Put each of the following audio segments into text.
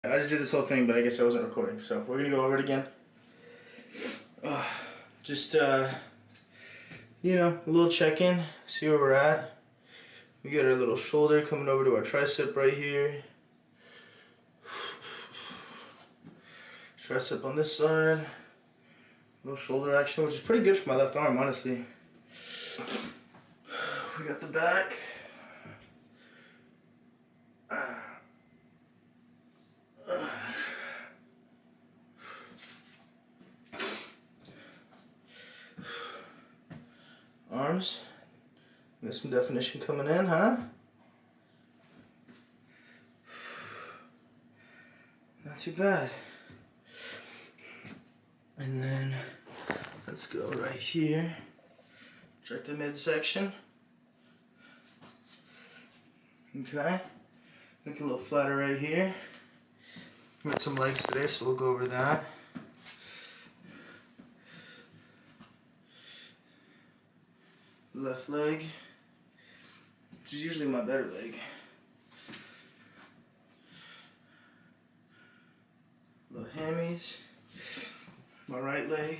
I just did this whole thing, but I guess I wasn't recording, so we're gonna go over it again. Just you know, a little check-in, see where we're at. We got our little shoulder coming over to our tricep right here. Tricep on this side. Little shoulder action, which is pretty good for my left arm, honestly. We got the back. Arms. There's some definition coming in, huh? Not too bad. And then let's go right here. Check the midsection. Okay. Look a little flatter right here. Got some legs today, so we'll go over that. Left leg, which is usually my better leg. Little hammies. My right leg.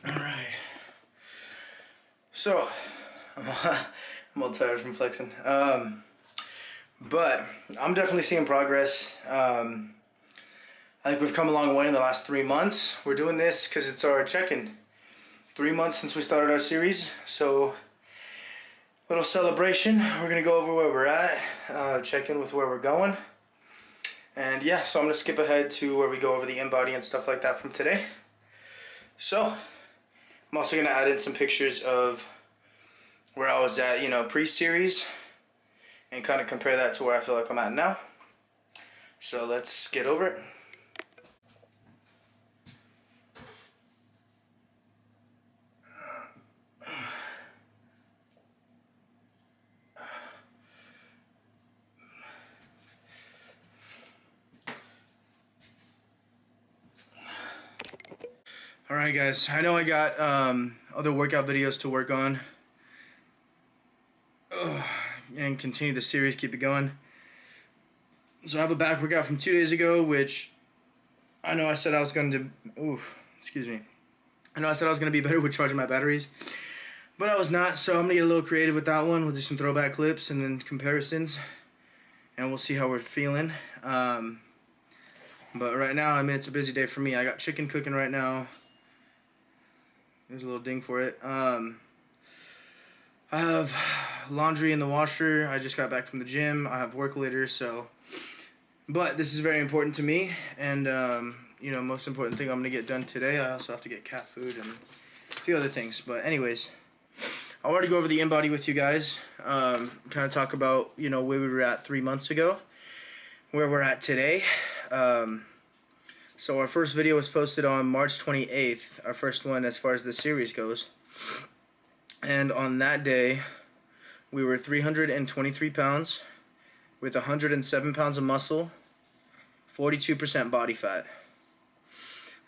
Alright. So, I'm all tired from flexing. But I'm definitely seeing progress. I think we've come a long way in the last 3 months. We're doing this because it's our check-in. 3 months since we started our series. So, little celebration. We're going to go over where we're at. Check in with where we're going. And yeah, so I'm going to skip ahead to where we go over the InBody and stuff like that from today. So, I'm also going to add in some pictures of where I was at, you know, pre-series. And kind of compare that to where I feel like I'm at now. So let's get over it. Alright guys, I know I got other workout videos to work on. And continue the series, keep it going. So I have a back workout from 2 days ago, which I know I said I was going to, excuse me. I know I said I was going to be better with charging my batteries, but I was not, so I'm going to get a little creative with that one. We'll do some throwback clips and then comparisons, and we'll see how we're feeling. But right now, I mean, it's a busy day for me. I got chicken cooking right now. There's a little ding for it. I have laundry in the washer. I just got back from the gym. I have work later, so. But this is very important to me, and you know, most important thing I'm gonna get done today. I also have to get cat food and a few other things. But anyways, I wanted to go over the InBody with you guys. Kind of talk about, you know, where we were at 3 months ago, where we're at today. So our first video was posted on March 28th. Our first one as far as the series goes. And on that day, we were 323 pounds with 107 pounds of muscle, 42% body fat.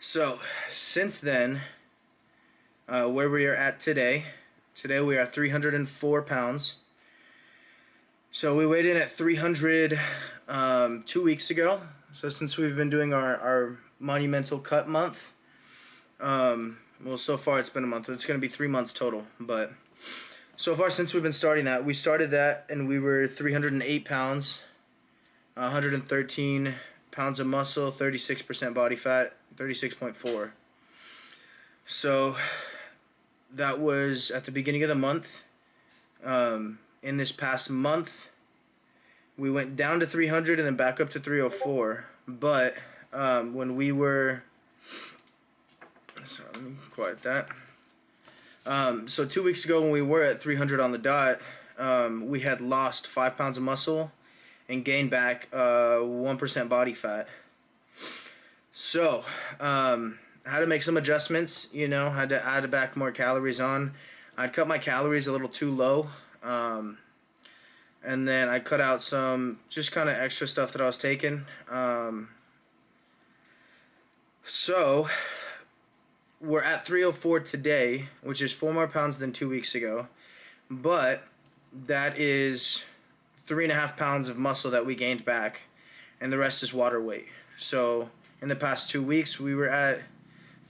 So, since then, where we are at today we are 304 pounds. So we weighed in at 300 2 weeks ago. So since we've been doing our monumental cut month, well, so far it's been a month. It's going to be 3 months total. But so far since we've been starting that, we started that and we were 308 pounds, 113 pounds of muscle, 36% body fat, 36.4. So that was at the beginning of the month. In this past month, we went down to 300 and then back up to 304. But when we were... Sorry, let me quiet that. So 2 weeks ago when we were at 300 on the dot, we had lost 5 pounds of muscle and gained back 1% body fat. So, I had to make some adjustments, you know, had to add back more calories on. I'd cut my calories a little too low. And then I cut out some just kind of extra stuff that I was taking. So we're at 304 today, which is 4 more pounds than 2 weeks ago. But that is 3.5 pounds of muscle that we gained back, and the rest is water weight. So in the past 2 weeks, we were at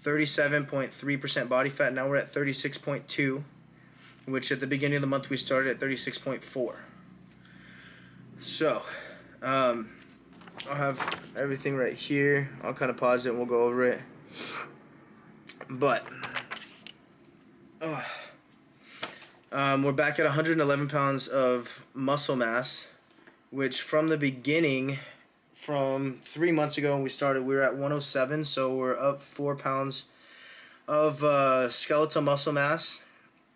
37.3% body fat. Now we're at 36.2, which at the beginning of the month we started at 36.4. So, I'll have everything right here. I'll kind of pause it and we'll go over it. But, we're back at 111 pounds of muscle mass, which from the beginning, from 3 months ago when we started, we were at 107, so we're up 4 pounds of skeletal muscle mass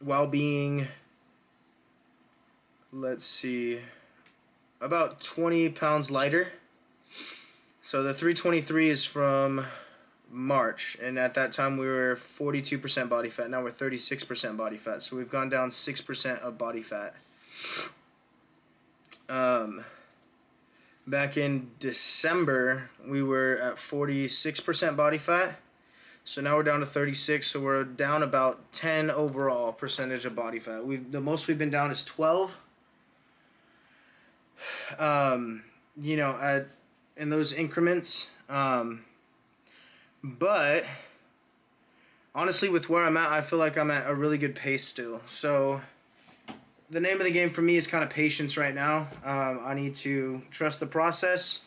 while being, let's see, about 20 pounds lighter. So the 323 is from March, and at that time we were 42% body fat. Now we're 36% body fat, so we've gone down 6% of body fat. Back in December we were at 46% body fat, so now we're down to 36, so we're down about 10 overall percentage of body fat. The most we've been down is 12. In those increments. But honestly, with where I'm at, I feel like I'm at a really good pace still. So the name of the game for me is kind of patience right now. I need to trust the process,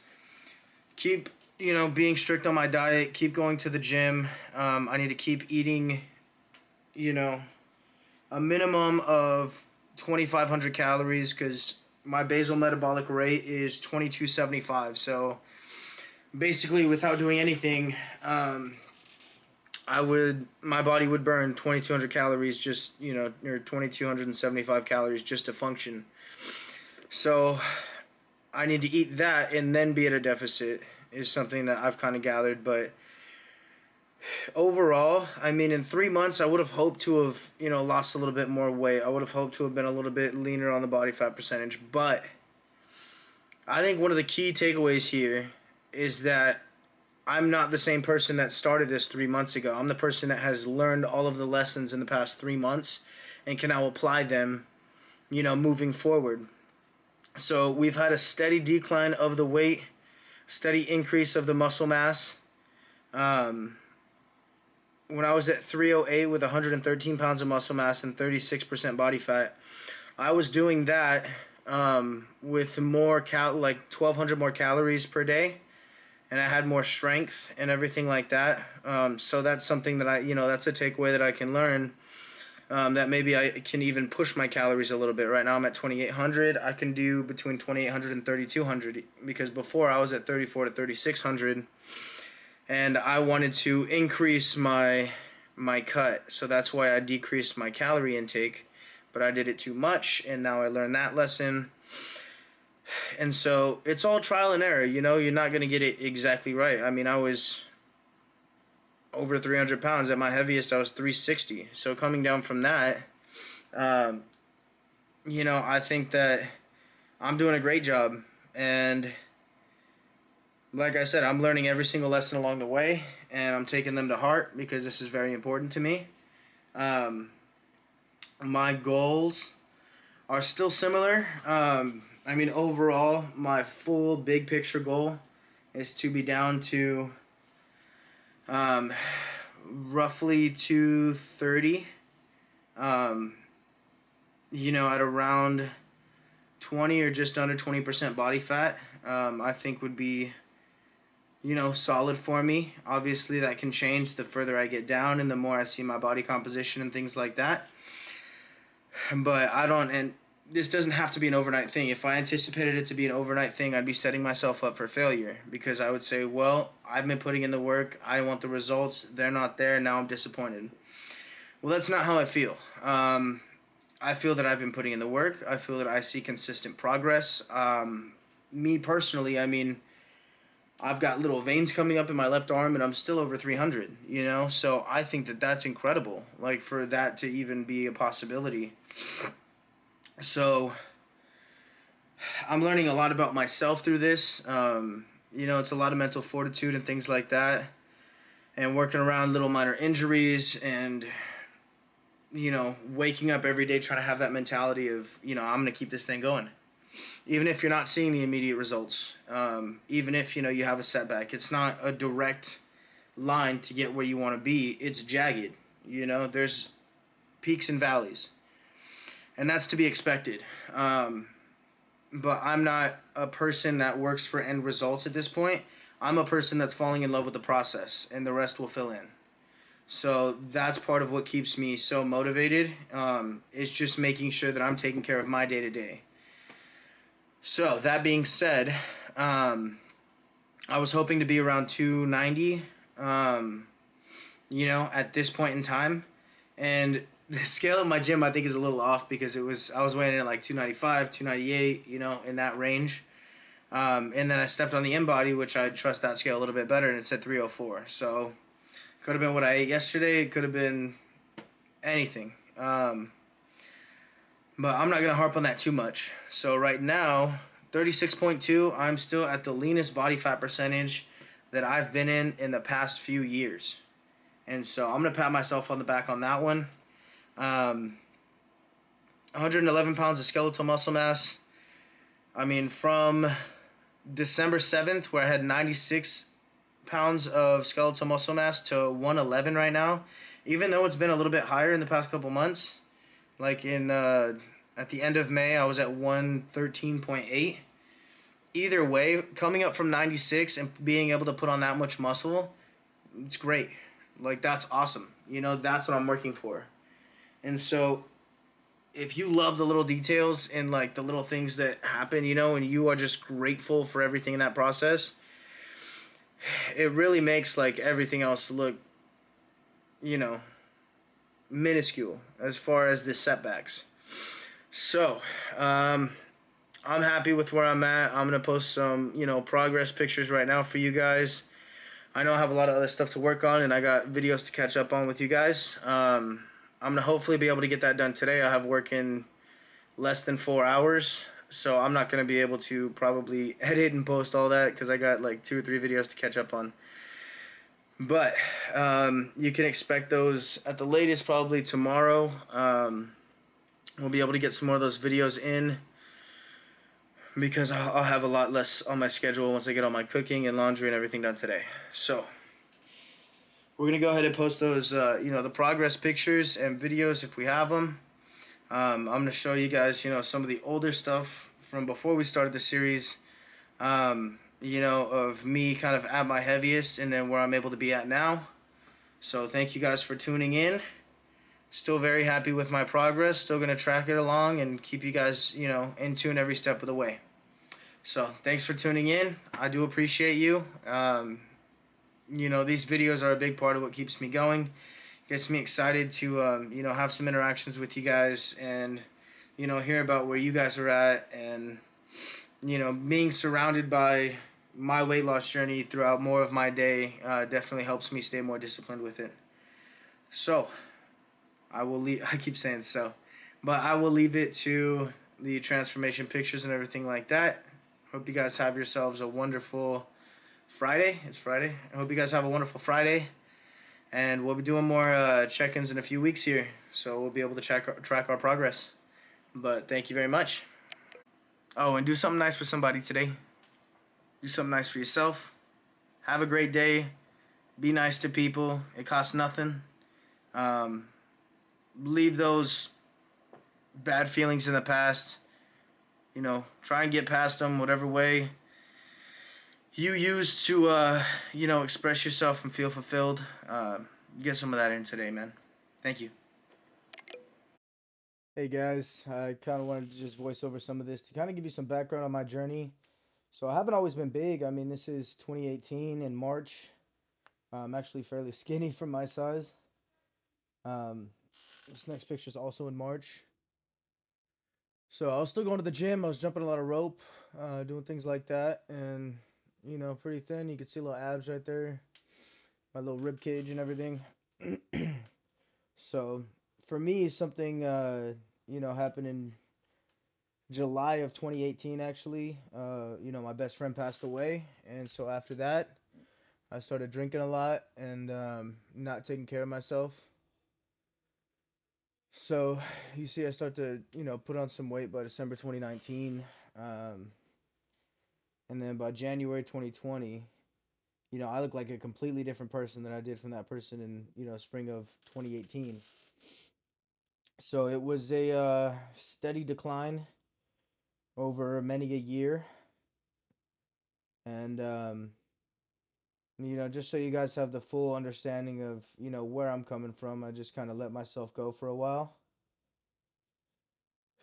keep being strict on my diet, keep going to the gym. I need to keep eating a minimum of 2,500 calories, because my basal metabolic rate is 2275. So basically, without doing anything, my body would burn 2,200 calories just, or 2,275 calories just to function. So I need to eat that and then be at a deficit is something that I've kind of gathered. But overall, I mean, in 3 months, I would have hoped to have, lost a little bit more weight. I would have hoped to have been a little bit leaner on the body fat percentage. But I think one of the key takeaways here is that I'm not the same person that started this 3 months ago. I'm the person that has learned all of the lessons in the past 3 months and can now apply them, moving forward. So we've had a steady decline of the weight, steady increase of the muscle mass. When I was at 308 with 113 pounds of muscle mass and 36% body fat, I was doing that with more 1,200 more calories per day, and I had more strength and everything like that. So that's something that that's a takeaway that I can learn. That maybe I can even push my calories a little bit. Right now I'm at 2,800. I can do between 2,800 and 3,200, because before I was at 3,400 to 3,600, and I wanted to increase my cut. So that's why I decreased my calorie intake, but I did it too much, and now I learned that lesson. And so it's all trial and error. You're not going to get it exactly right. I mean, I was over 300 pounds. At my heaviest, I was 360. So coming down from that, I think that I'm doing a great job. And like I said, I'm learning every single lesson along the way, and I'm taking them to heart because this is very important to me. My goals are still similar. Overall, my full big picture goal is to be down to roughly 230, at around 20 or just under 20% body fat. I think would be, solid for me. Obviously, that can change the further I get down and the more I see my body composition and things like that. But this doesn't have to be an overnight thing. If I anticipated it to be an overnight thing, I'd be setting myself up for failure, because I would say, well, I've been putting in the work, I want the results, they're not there, now I'm disappointed. Well, that's not how I feel. I feel that I've been putting in the work. I feel that I see consistent progress. Me personally, I've got little veins coming up in my left arm, and I'm still over 300, So I think that that's incredible, for that to even be a possibility. So I'm learning a lot about myself through this. It's a lot of mental fortitude and things like that. and working around little minor injuries and, waking up every day trying to have that mentality of, I'm going to keep this thing going. Even if you're not seeing the immediate results, even if, you have a setback, it's not a direct line to get where you want to be. It's jagged. There's peaks and valleys, and that's to be expected. But I'm not a person that works for end results at this point. I'm a person that's falling in love with the process, and the rest will fill in. So that's part of what keeps me so motivated. Is just making sure that I'm taking care of my day to day. So that being said, I was hoping to be around 290. At this point in time, and the scale of my gym I think is a little off because I was weighing in at like 295, 298, in that range. And then I stepped on the InBody, which I trust that scale a little bit better, and it said 304. So it could have been what I ate yesterday. It could have been anything. But I'm not going to harp on that too much. So right now, 36.2, I'm still at the leanest body fat percentage that I've been in the past few years. And so I'm going to pat myself on the back on that one. 111 pounds of skeletal muscle mass. I mean, from December 7th, where I had 96 pounds of skeletal muscle mass, to 111 right now, even though it's been a little bit higher in the past couple months, like at the end of May, I was at 113.8. Either way, coming up from 96 and being able to put on that much muscle, it's great. Like, that's awesome. That's what I'm working for. And so if you love the little details and like the little things that happen, and you are just grateful for everything in that process, it really makes like everything else look, minuscule as far as the setbacks. So, I'm happy with where I'm at. I'm going to post some, progress pictures right now for you guys. I know I have a lot of other stuff to work on, and I got videos to catch up on with you guys. I'm going to hopefully be able to get that done today. I have work in less than 4 hours, so I'm not going to be able to probably edit and post all that because I got like 2 or 3 videos to catch up on. But you can expect those at the latest probably tomorrow. We'll be able to get some more of those videos in because I'll have a lot less on my schedule once I get all my cooking and laundry and everything done today. So we're going to go ahead and post those, the progress pictures and videos if we have them. I'm going to show you guys, some of the older stuff from before we started the series, of me kind of at my heaviest and then where I'm able to be at now. So thank you guys for tuning in. Still very happy with my progress. Still going to track it along and keep you guys, in tune every step of the way. So thanks for tuning in. I do appreciate you. These videos are a big part of what keeps me going. Gets me excited to, have some interactions with you guys and, hear about where you guys are at. And, being surrounded by my weight loss journey throughout more of my day definitely helps me stay more disciplined with it. So I keep saying so, but I will leave it to the transformation pictures and everything like that. Hope you guys have yourselves a wonderful Friday. It's Friday. I hope you guys have a wonderful Friday. And we'll be doing more check-ins in a few weeks here, so we'll be able to track our progress. But thank you very much. Oh, and do something nice for somebody today. Do something nice for yourself. Have a great day. Be nice to people. It costs nothing. Leave those bad feelings in the past. Try and get past them whatever way you use to, express yourself and feel fulfilled. Get some of that in today, man. Thank you. Hey guys, I kind of wanted to just voice over some of this to kind of give you some background on my journey. So I haven't always been big. I mean, this is 2018 in March. I'm actually fairly skinny for my size. Um, this next picture is also in March. So I was still going to the gym. I was jumping a lot of rope, doing things like that, and pretty thin. You can see little abs right there, my little rib cage and everything. So for me, something happened in July of 2018. Actually, my best friend passed away, and so after that, I started drinking a lot and not taking care of myself. So you see, I start to put on some weight by December 2019, um, and then by January 2020, I look like a completely different person than I did from that person in spring of 2018. So it was a steady decline over many a year, and just so you guys have the full understanding of where I'm coming from, I just kind of let myself go for a while,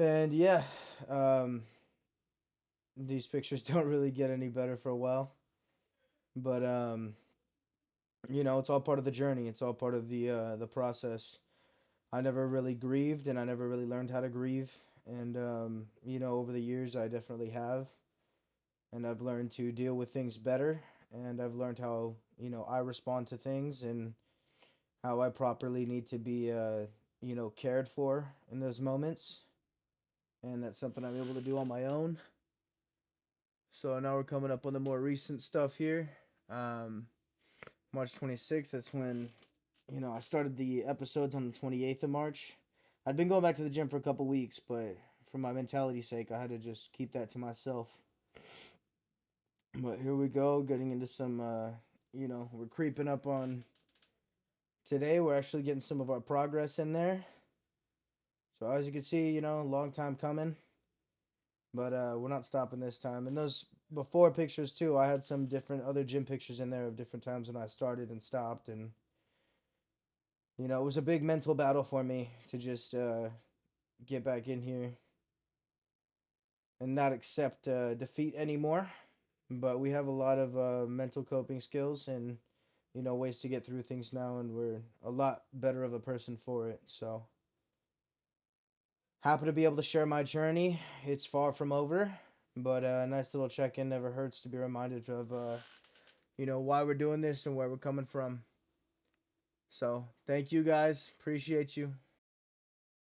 and yeah, um, these pictures don't really get any better for a while, but it's all part of the journey. It's all part of the process. I never really grieved, and I never really learned how to grieve, and over the years, I definitely have, and I've learned to deal with things better, and I've learned how I respond to things and how I properly need to be cared for in those moments, and that's something I'm able to do on my own. So now we're coming up on the more recent stuff here. Um, March 26th, that's when I started the episodes on the 28th of March. I'd been going back to the gym for a couple weeks, but for my mentality's sake, I had to just keep that to myself. But here we go, getting into some, we're creeping up on today. We're actually getting some of our progress in there. So as you can see, long time coming, but we're not stopping this time. And those before pictures too, I had some different other gym pictures in there of different times when I started and stopped, and it was a big mental battle for me to just get back in here and not accept defeat anymore. But we have a lot of mental coping skills and ways to get through things now, and we're a lot better of a person for it. So happy to be able to share my journey. It's far from over, but a nice little check-in never hurts to be reminded of why we're doing this and where we're coming from. So thank you guys, appreciate you.